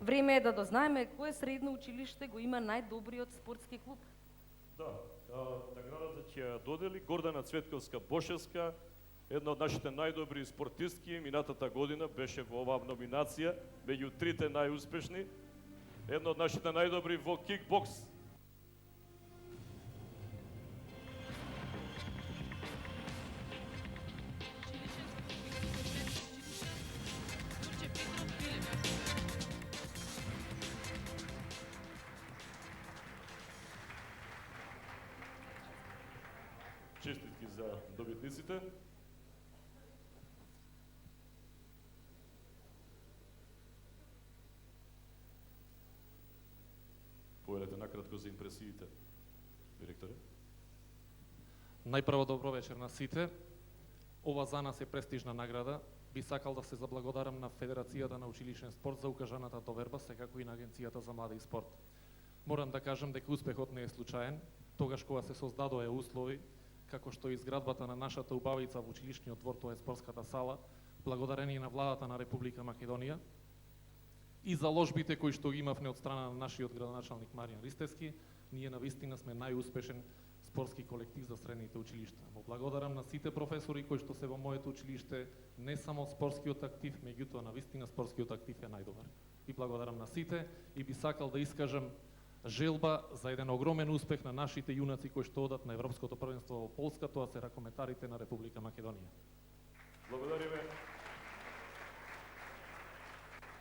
Време е да дознаеме кое средно училиште го има најдобриот спортски клуб. Да, наградата ќе ја додели Гордана Цветковска Бошевска, една од нашите најдобри спортистки. Минатата година беше во оваа номинација, меѓу трите најуспешни. Една од нашите најдобри во кикбокс. Честитки за добитниците. Повелете накратко за импресиите, директоре. Најпрво добро вечер на сите. Ова за нас е престижна награда. Би сакал да се заблагодарам на Федерацијата на училишен спорт за укажаната доверба, секако и на Агенцијата за млади и спорт. Морам да кажам дека успехот не е случаен, тогаш кога се создадоа услови, како што и изградбата на нашата убавица во училишниот двор, тоа е спортската сала, благодарение на владата на Република Македонија, и заложбите кои што ги имавме од страна на нашиот градоначалник Маријан Ристевски, ние навистина сме најуспешен спортски колектив за средните училишта. Му благодарам на сите професори кои што се во моето училиште, не само спортскиот актив, меѓутоа навистина спортскиот актив е најдобар. И благодарам на сите и би сакал да искажам желба за еден огромен успех на нашите јунаци кои што одат на Европското првенство во Полска, тоа се ракометарите на Република Македонија. Благодариме.